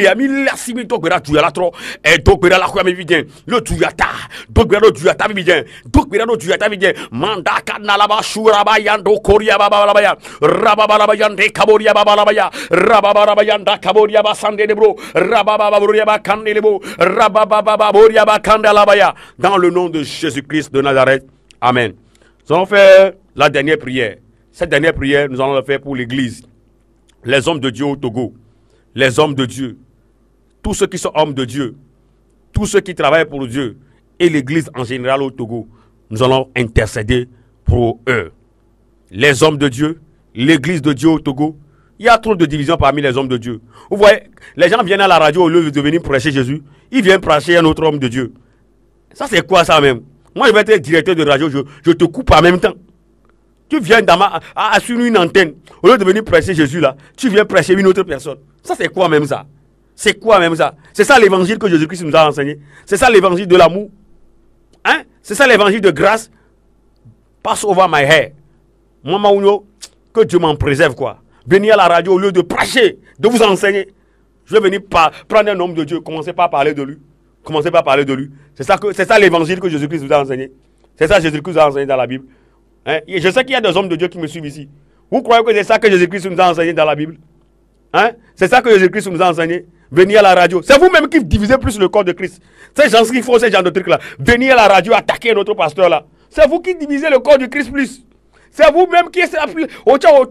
la si mi to gbera tuya la tro et to gbera la ko mi vidien le tuya ta Dogbero du yata bidien, dogbero du yata bidien, manda kanalaba shuraba yando koria baba labaya, rababa yande kaboria baba labaya, rababa yanda kaboria basande debro, rababa boria ba kandelebo, rababa boria ba kandalabaya. Dans le nom de Jésus-Christ de Nazareth, amen. Nous allons faire la dernière prière. Cette dernière prière, nous allons la faire pour l'Église, les hommes de Dieu au Togo, les hommes de Dieu, tous ceux qui sont hommes de Dieu, tous ceux qui travaillent pour Dieu. Et l'église en général au Togo, nous allons intercéder pour eux. Les hommes de Dieu, l'église de Dieu au Togo, il y a trop de divisions parmi les hommes de Dieu. Vous voyez, les gens viennent à la radio au lieu de venir prêcher Jésus, ils viennent prêcher un autre homme de Dieu. Ça c'est quoi ça même? Moi je vais être directeur de radio, je te coupe en même temps. Tu viens sur une antenne, au lieu de venir prêcher Jésus là, tu viens prêcher une autre personne. Ça c'est quoi même ça? C'est quoi même ça? C'est ça l'évangile que Jésus-Christ nous a enseigné. C'est ça l'évangile de l'amour. Hein? C'est ça l'évangile de grâce. Pass over my hair. Moi, que Dieu m'en préserve, quoi. Venir à la radio au lieu de prêcher, de vous enseigner. Je vais venir prendre un homme de Dieu, commencez pas à parler de lui. Commencez pas à parler de lui. C'est ça l'évangile que Jésus-Christ nous a enseigné. C'est ça Jésus-Christ nous a enseigné dans la Bible. Hein? Et je sais qu'il y a des hommes de Dieu qui me suivent ici. Vous croyez que c'est ça que Jésus-Christ nous a enseigné dans la Bible? Hein? C'est ça que Jésus-Christ nous a enseigné. Venir à la radio. C'est vous-même qui divisez plus le corps de Christ. Ces gens qui font ce genre de trucs-là. Venir à la radio, attaquer notre pasteur-là. C'est vous qui divisez le corps du Christ plus. C'est vous-même qui êtes appelé. Pasteur,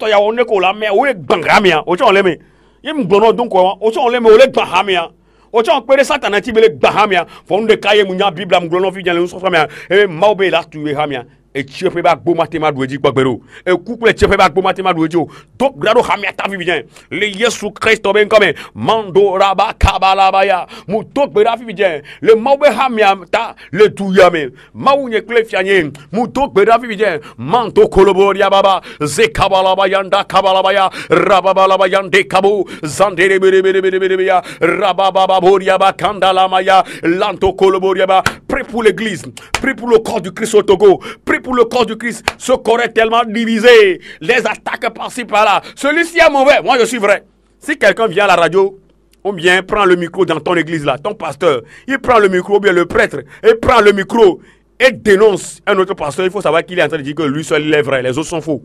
il y a un école là, mais où est Bangamia? Où est-ce qu'on l'aime? Il y a un bon donc, où est-ce qu'on l'aime? Où est Bangamia? Où est-ce qu'on peut Satan qui veut Bangamia? Faut nous décailler, Bible, Mglono, Fidjan, nous sommes et Maubé là, tu es Hamia. et tchepe bak bo matema douedi gbero et couple tchepe bak bo matema douedi donc grado hamiata vi bien le Yesu Christ ben comme mando raba kabalabaya mu donc bera vi bien le maube hamiata le tuyame maunye klefianye mu donc bera vi bien manto koloboria baba ze kabalabaya nda kabalabaya rababalabaya nde kabo zandere bere ya rababa boria ba kandala maya lanto koloboria ba prêt pour l'église, prêt pour le corps du Christ au Togo, prêt pour le corps du Christ. Ce corps est tellement divisé, les attaques par-ci par-là. Celui-ci est mauvais, moi je suis vrai. Si quelqu'un vient à la radio, ou bien prend le micro dans ton église là, ton pasteur, il prend le micro, ou bien le prêtre, il prend le micro et dénonce un autre pasteur, il faut savoir qu'il est en train de dire que lui seul il est vrai, les autres sont faux.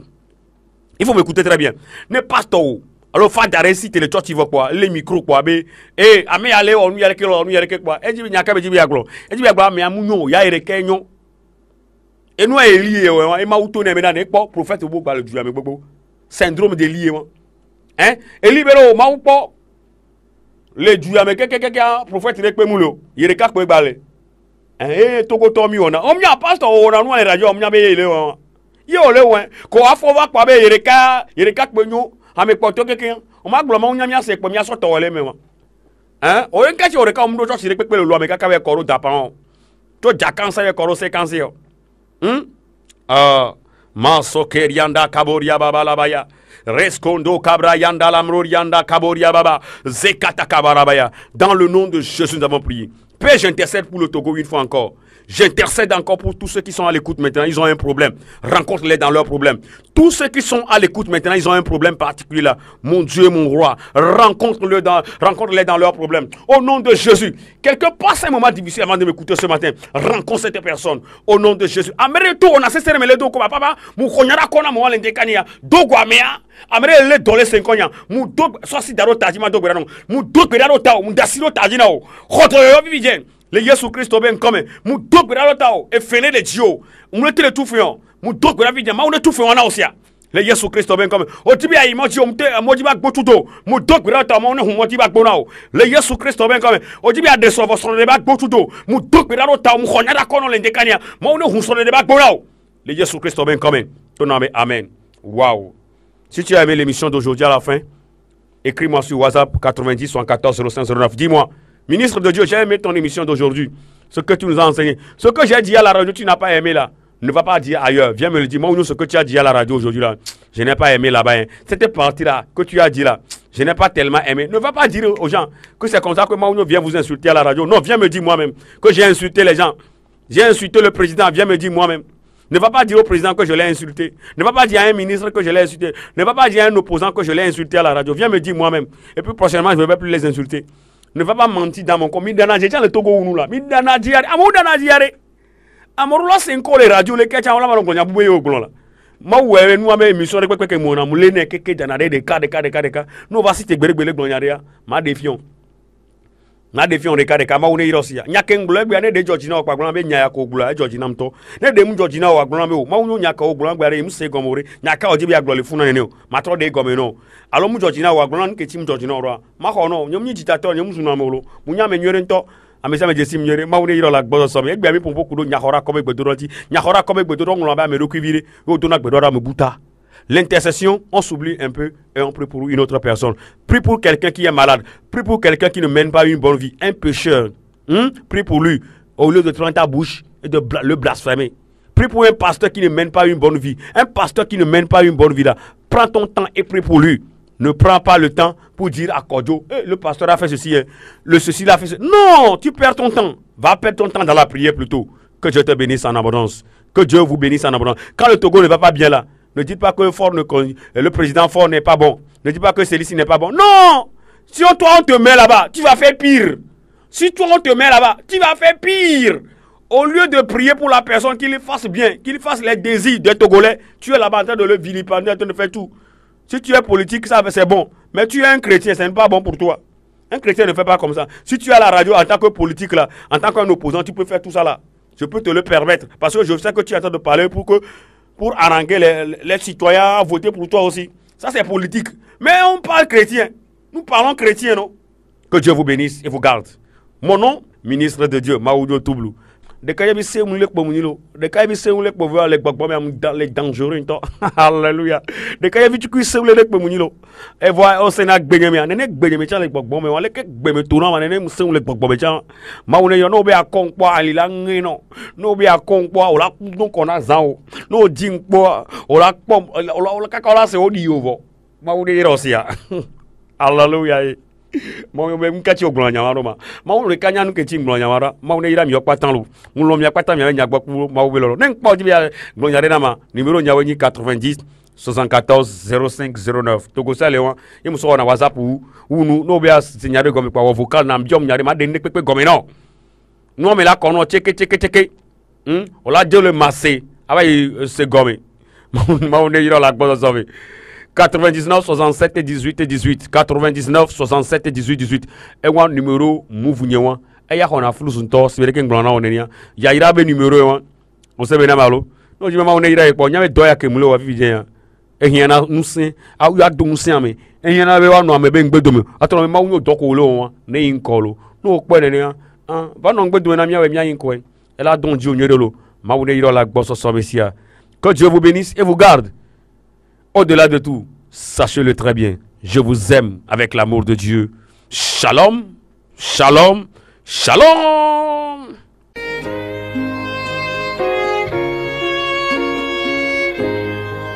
Il faut m'écouter très bien. Ne pasteur, alors fa d'arrêt si tu le tu vois quoi, les micros quoi, et ame aller on y aller quoi, et dit nyaka be dit biaglo, et dit biaglo mais amunyo ya ereke nyo. Et nous est lié et ma auto ne me na pas prophète bo ba le du ame gbogbo. Syndrome de lié hein, et libéro ma ou pas le du ame keke prophète ne pe mulo, yereka ko balé. Hein, togo tomi ona. Omnya pastor ona no radio omnya be yele won. Yo le won, ko afo va kwa be yereka ko nyo. Ame poto quelqu'un on m'a gloma on nyamia se pemia so tole me hein o en kachi o reka o mdo so sire pepe lo ame kaka we koro dapan to jakansa we koro sekanse yo maso kerianda kaboria baba labaya rescondo cabra yanda lamrorianda kaboria baba zekata kabarabaya dans le nom de Jésus nous avons prié. Père, j'intercède pour le Togo une fois encore. J'intercède encore pour tous ceux qui sont à l'écoute maintenant, ils ont un problème. Rencontre-les dans leurs problèmes. Tous ceux qui sont à l'écoute maintenant, ils ont un problème particulier là. Mon Dieu, mon roi, rencontre-les dans leurs problèmes. Au nom de Jésus, quelqu'un passe un moment difficile avant de m'écouter ce matin. Rencontre cette personne. Au nom de Jésus. Amere to on a cessé de me le do comme papa. Mu konyara kona mo wale ndekania. Dogo amea. Amere le dole 5 ans. Mu dog so si daro tajima dogo rano. Mu dogo daro tao. Mu dasilo tajina o. Khoto yo vivien. Le Yesu Christ ben comme mu dogo daro tao e fene de Dio. Mu le tout fion. Mu dogo daro vivien. Ma on tout fion na osia. Le Yesu Christ ben comme o tibi ayi mo ti o mte mo ba gbotudo. Mu dogo daro tao mo ne hu mo ti ba gbonao. Le Yesu Christ ben comme o tibi a deso vo so de ba gbotudo. Mu dogo daro tao mu khonyada kono le ndekania. Mo ne hu so de ba gbonao. Le Yesu Christ ben comme ton nom est amen. Waouh. Si tu as aimé l'émission d'aujourd'hui à la fin, écris-moi sur WhatsApp 90 74 05 09. Dis-moi, ministre de Dieu, j'ai aimé ton émission d'aujourd'hui. Ce que tu nous as enseigné. Ce que j'ai dit à la radio, tu n'as pas aimé là. Ne va pas dire ailleurs. Viens me le dire. Moi, ce que tu as dit à la radio aujourd'hui là, je n'ai pas aimé là-bas. Hein. Cette partie là que tu as dit là, je n'ai pas tellement aimé. Ne va pas dire aux gens que c'est comme ça que moi, viens vous insulter à la radio. Non, viens me dire moi-même que j'ai insulté les gens. J'ai insulté le président. Viens me dire moi-même. Ne va pas dire au président que je l'ai insulté. Ne va pas dire à un ministre que je l'ai insulté. Ne va pas dire à un opposant que je l'ai insulté à la radio. Viens me dire moi-même. Et puis prochainement, je ne vais plus les insulter. Ne va pas mentir dans mon compte. Midana, j'ai déjà le Togo ou nous là. Midana, diare. Amou dana diare. Amoroula, c'est encore les radios. Les ketchans, on l'a malongonia, boubé au glon là. Ma oué, nous avons émission de quoi que mon amoulé n'est que danade des cas. Nous va citer Bérégbélé Gloniaria. Ma défiant. Na defi on reka reka ma woni irosia nyake nglo egbe ne de Georgina okpa gbon be nya ko glo Georgina mto ne de mu Georgina wa gbon be o ma woni nyaka o gbon gbare mu se gomore nyaka o jibi aglo le funa ne o ma tro de gome no alo mu Georgina wa gbon ke tim Georgina oro ma ho no nyom nyi jitato nyom sunu amolo mu nya me nywere nto amesa me jesim nywere ma woni iro la gbo so me egbe mi pompo kudo nyahora ko be gbedoro ti nyahora ko be gbedoro nglo ba me rekuvire o do na gbedoro me buta. L'intercession, on s'oublie un peu et on prie pour une autre personne. Prie pour quelqu'un qui est malade. Prie pour quelqu'un qui ne mène pas une bonne vie. Un pécheur. Prie pour lui. Au lieu de te ta bouche et de le blasphémer. Prie pour un pasteur qui ne mène pas une bonne vie. Un pasteur qui ne mène pas une bonne vie là. Prends ton temps et prie pour lui. Ne prends pas le temps pour dire à Kodjo, le pasteur a fait ceci, le ceci l'a fait ceci. Non, tu perds ton temps. Va perdre ton temps dans la prière plutôt. Que Dieu te bénisse en abondance. Que Dieu vous bénisse en abondance. Quand le Togo ne va pas bien là, ne dites pas que le président Fort n'est pas bon. Ne dites pas que celui-ci n'est pas bon. Non! Si toi on te met là-bas, tu vas faire pire. Si toi on te met là-bas, tu vas faire pire. Au lieu de prier pour la personne qu'il fasse bien, qu'il fasse les désirs des Togolais, tu es là-bas en train de le vilipender, en train de faire tout. Si tu es politique, ça c'est bon. Mais tu es un chrétien, ce n'est pas bon pour toi. Un chrétien ne fait pas comme ça. Si tu es à la radio en tant que politique là, en tant qu'un opposant, tu peux faire tout ça là. Je peux te le permettre. Parce que je sais que tu es en train de parler pour haranguer les citoyens à voter pour toi aussi. Ça, c'est politique. Mais on parle chrétien. Nous parlons chrétien, non? Que Dieu vous bénisse et vous garde. Mon nom, ministre de Dieu, Maoudou Toublou. de ka yebi se mu le kpo mu ni lo de ka yebi se mu le kpo vo le gbogbo me dans les dangereux to alléluia de ka yebi tu se le kpo mu ni lo e voit o se na gbege me ne gbege me cha le gbogbo me wale ke gbe me to na ma ne mu se mu le gbogbo me cha ma wo ne yo no be akon po ali la ngino no be akon po o la no ko na zan o no jin po o la pom o la ka ka la se o di ovo ma wo ne ro sia alléluia mo be mkachi ogbon nyawaro ma wo re kanya nu ke chi ngbon nyawara ma wo ne ira mi opatan lo mu lo mi apatan mi anya gboku ma wo be lo ne npo ji bi gbon nyare na ma numéro nyawo ni 90 74 05 09 togo sale won e mu so na WhatsApp unu no be signare gomi pa vocal na mjom nyare ma de ne pepe gomi no me la kono cheke o la de le masser abayi se gomi ma wo ne ira la gbo so 99 67 18 18 99 67 18 18 et un numéro move nyewa e ya hona flus nto sibere ke nglona onenia ya ira be numéro e on se be na malo no ji ma wona ira e po nya be do ya ke mulo wa vivien ya e hia na nsin a ya do nsin ame e hia na be wa no ame be ngbedomi atoro me ma wo do ko lo won ne yin ko lo no pe ne ya va no ngbedomi na mia we mia yin ko e la don ji onyere lo ma wona ira la gbo so mesia que Dieu vous bénisse et vous garde. Au-delà de tout, sachez-le très bien, je vous aime avec l'amour de Dieu. Shalom, shalom, shalom.